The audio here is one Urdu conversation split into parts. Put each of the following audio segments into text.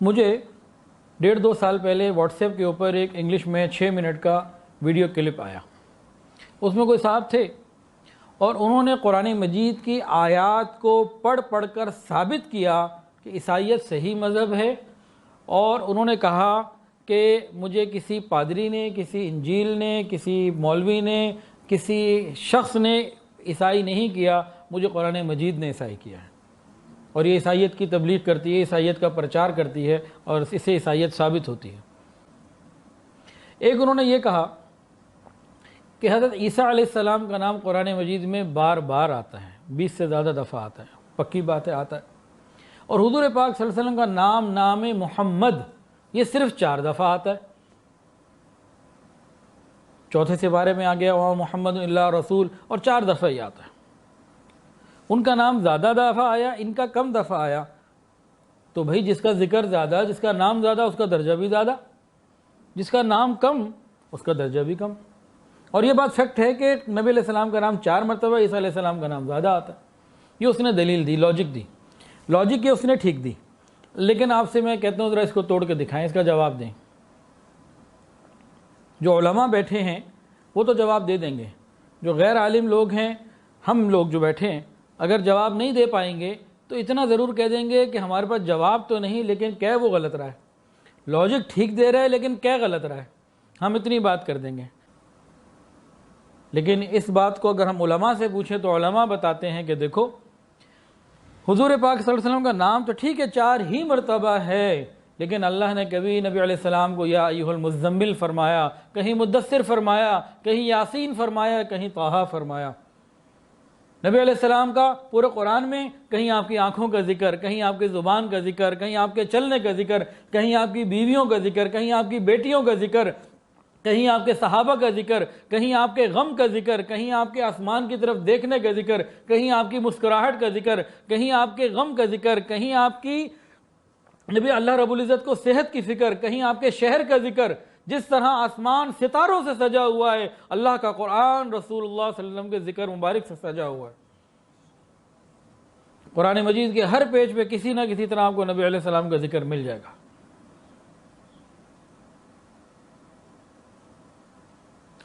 مجھے 1.5-2 سال پہلے واٹس ایپ کے اوپر ایک انگلش میں 6 منٹ کا ویڈیو کلپ آیا. اس میں کوئی صاحب تھے اور انہوں نے قرآن مجید کی آیات کو پڑھ کر ثابت کیا کہ عیسائیت صحیح مذہب ہے، اور انہوں نے کہا کہ مجھے کسی پادری نے، کسی انجیل نے، کسی مولوی نے، کسی شخص نے عیسائی نہیں کیا، مجھے قرآن مجید نے عیسائی کیا ہے، اور یہ عیسائیت کی تبلیغ کرتی ہے، عیسائیت کا پرچار کرتی ہے، اور اس سے عیسائیت ثابت ہوتی ہے. ایک انہوں نے یہ کہا کہ حضرت عیسیٰ علیہ السلام کا نام قرآن مجید میں بار بار آتا ہے، 20 سے زیادہ دفعہ آتا ہے، پکی بات ہے آتا ہے. اور حضور پاک صلی اللہ علیہ وسلم کا نام محمد یہ صرف 4 دفعہ آتا ہے. 4 سپارے میں آ گیا وہاں محمد اللہ رسول، اور 4 دفعہ ہی آتا ہے. ان کا نام زیادہ دفعہ آیا، ان کا کم دفعہ آیا، تو بھائی جس کا ذکر زیادہ، جس کا نام زیادہ اس کا درجہ بھی زیادہ، جس کا نام کم اس کا درجہ بھی کم. اور یہ بات فیکٹ ہے کہ نبی علیہ السلام کا نام 4 مرتبہ، عیسیٰ علیہ السلام کا نام زیادہ آتا ہے. یہ اس نے دلیل دی، لاجک یہ اس نے ٹھیک دی. لیکن آپ سے میں کہتا ہوں ذرا اس کو توڑ کے دکھائیں، اس کا جواب دیں. جو علماء بیٹھے ہیں وہ تو جواب دے دیں گے، جو غیر عالم لوگ ہیں، ہم لوگ جو بیٹھے ہیں، اگر جواب نہیں دے پائیں گے تو اتنا ضرور کہہ دیں گے کہ ہمارے پاس جواب تو نہیں، لیکن کہہ وہ غلط رہا ہے. لاجک ٹھیک دے رہا ہے لیکن کہہ غلط رہا ہے. ہم اتنی بات کر دیں گے. لیکن اس بات کو اگر ہم علماء سے پوچھیں تو علماء بتاتے ہیں کہ دیکھو حضور پاک صلی اللہ علیہ وسلم کا نام تو ٹھیک ہے 4 ہی مرتبہ ہے، لیکن اللہ نے کبھی نبی علیہ السلام کو یا ایھا المزمل فرمایا، کہیں مدثر فرمایا، کہیں یاسین فرمایا، کہیں طٰہٰ فرمایا. نبی علیہ السلام کا پورے قرآن میں کہیں آپ کی آنکھوں کا ذکر، کہیں آپ کی زبان کا ذکر، کہیں آپ کے چلنے کا ذکر، کہیں آپ کی بیویوں کا ذکر، کہیں آپ کی بیٹیوں کا ذکر، کہیں آپ کے صحابہ کا ذکر، کہیں آپ کے غم کا ذکر، کہیں آپ کے آسمان کی طرف دیکھنے کا ذکر، کہیں آپ کی مسکراہٹ کا ذکر، کہیں آپ کے غم کا ذکر، کہیں آپ کی نبی اللہ رب العزت کو صحت کی فکر، کہیں آپ کے شہر کا ذکر. جس طرح آسمان ستاروں سے سجا ہوا ہے، اللہ کا قرآن رسول اللہ صلی اللہ علیہ وسلم کے ذکر مبارک سے سجا ہوا ہے. قرآن مجید کے ہر پیج پہ کسی نہ کسی طرح آپ کو نبی علیہ السلام کا ذکر مل جائے گا.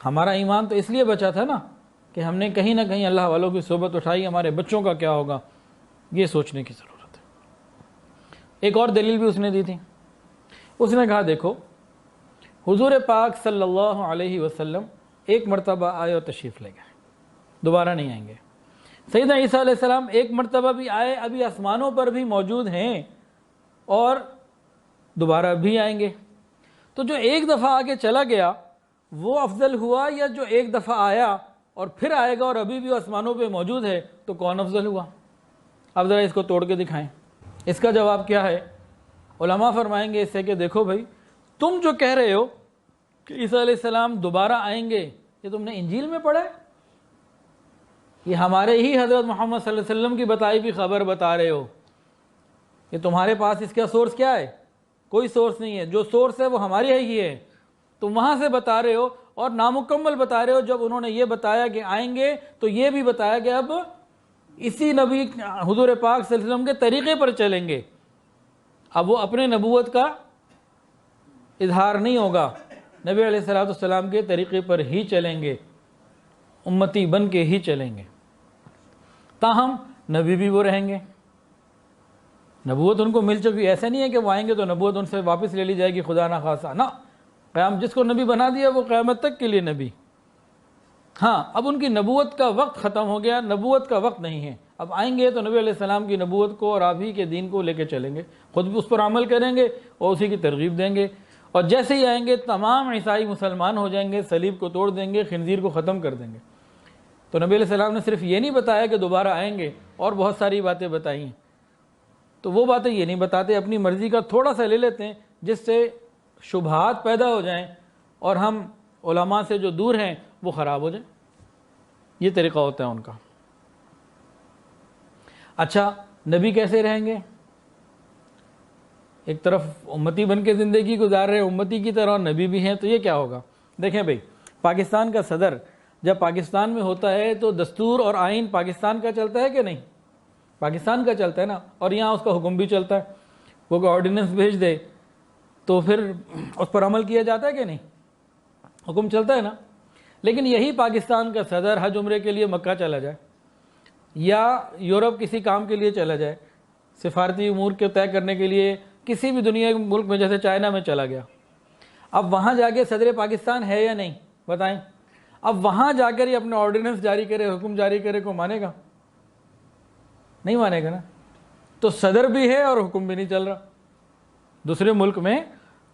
ہمارا ایمان تو اس لیے بچا تھا نا کہ ہم نے کہیں نہ کہیں اللہ والوں کی صحبت اٹھائی. ہمارے بچوں کا کیا ہوگا یہ سوچنے کی ضرورت ہے. ایک اور دلیل بھی اس نے دی تھی. اس نے کہا دیکھو حضور پاک صلی اللہ علیہ وسلم ایک مرتبہ آئے اور تشریف لے گئے، دوبارہ نہیں آئیں گے. سیدنا عیسیٰ علیہ السلام ایک مرتبہ بھی آئے، ابھی آسمانوں پر بھی موجود ہیں، اور دوبارہ بھی آئیں گے. تو جو ایک دفعہ آگے چلا گیا وہ افضل ہوا، یا جو ایک دفعہ آیا اور پھر آئے گا اور ابھی بھی آسمانوں پہ موجود ہے، تو کون افضل ہوا؟ اب ذرا اس کو توڑ کے دکھائیں. اس کا جواب کیا ہے؟ علماء فرمائیں گے اس سے کہ دیکھو بھائی، تم جو کہہ رہے ہو کہ عیسیٰ علیہ السلام دوبارہ آئیں گے، یہ تم نے انجیل میں پڑھا ہے؟ یہ ہمارے ہی حضرت محمد صلی اللہ علیہ وسلم کی بتائی بھی خبر بتا رہے ہو. یہ تمہارے پاس اس کا سورس کیا ہے؟ کوئی سورس نہیں ہے. جو سورس ہے وہ ہماری ہی ہے. تم وہاں سے بتا رہے ہو اور نامکمل بتا رہے ہو. جب انہوں نے یہ بتایا کہ آئیں گے تو یہ بھی بتایا کہ اب اسی نبی حضور پاک صلی اللہ علیہ وسلم کے طریقے پر چلیں گے. اب وہ اپنے نبوت کا اظہار نہیں ہوگا، نبی علیہ السلام کے طریقے پر ہی چلیں گے، امتی بن کے ہی چلیں گے. تاہم نبی بھی وہ رہیں گے. نبوت ان کو مل چکی. ایسا نہیں ہے کہ وہ آئیں گے تو نبوت ان سے واپس لے لی جائے گی خدا نہ خاصا. نہ، قیام جس کو نبی بنا دیا وہ قیامت تک کے لیے نبی. ہاں، اب ان کی نبوت کا وقت ختم ہو گیا، نبوت کا وقت نہیں ہے. اب آئیں گے تو نبی علیہ السلام کی نبوت کو اور آپ ہی کے دین کو لے کے چلیں گے، خود بھی اس پر عمل کریں گے اور اسی کی ترغیب دیں گے. اور جیسے ہی آئیں گے تمام عیسائی مسلمان ہو جائیں گے، صلیب کو توڑ دیں گے، خنزیر کو ختم کر دیں گے. تو نبی علیہ السلام نے صرف یہ نہیں بتایا کہ دوبارہ آئیں گے، اور بہت ساری باتیں بتائی ہیں. تو وہ باتیں یہ نہیں بتاتے، اپنی مرضی کا تھوڑا سا لے لیتے ہیں جس سے شبہات پیدا ہو جائیں اور ہم علماء سے جو دور ہیں وہ خراب ہو جائیں. یہ طریقہ ہوتا ہے ان کا. اچھا، نبی کیسے رہیں گے؟ ایک طرف امتی بن کے زندگی گزار رہے، امتی کی طرح، اور نبی بھی ہیں، تو یہ کیا ہوگا؟ دیکھیں بھائی، پاکستان کا صدر جب پاکستان میں ہوتا ہے تو دستور اور آئین پاکستان کا چلتا ہے کہ نہیں؟ پاکستان کا چلتا ہے نا، اور یہاں اس کا حکم بھی چلتا ہے. وہ کوئی آرڈیننس بھیج دے تو پھر اس پر عمل کیا جاتا ہے کہ نہیں؟ حکم چلتا ہے نا. لیکن یہی پاکستان کا صدر حج عمرے کے لیے مکہ چلا جائے یا یورپ کسی کام کے لیے چلا جائے، سفارتی امور کے طے کرنے کے لیے کسی بھی دنیا کے ملک میں، جیسے چائنا میں چلا گیا، اب وہاں جا کے صدر پاکستان ہے یا نہیں بتائیں؟ اب وہاں جا کر یہ اپنا آرڈیننس جاری کرے، حکم جاری کرے، کو مانے گا؟ نہیں مانے گا نا. تو صدر بھی ہے اور حکم بھی نہیں چل رہا. دوسرے ملک میں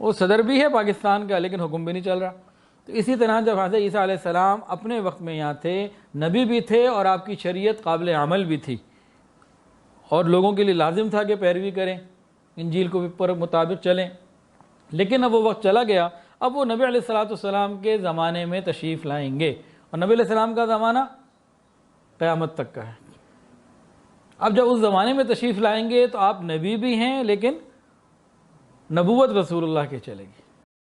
وہ صدر بھی ہے پاکستان کا لیکن حکم بھی نہیں چل رہا. تو اسی طرح جب حضرت عیسیٰ علیہ السلام اپنے وقت میں یہاں تھے، نبی بھی تھے اور آپ کی شریعت قابل عمل بھی تھی اور لوگوں کے لیے لازم تھا کہ پیروی کریں، انجیل کو پر مطابق چلیں. لیکن اب وہ وقت چلا گیا، اب وہ نبی علیہ السلام کے زمانے میں تشریف لائیں گے، اور نبی علیہ السلام کا زمانہ قیامت تک کا ہے. اب جب اس زمانے میں تشریف لائیں گے تو آپ نبی بھی ہیں لیکن نبوت رسول اللہ کے چلے گی.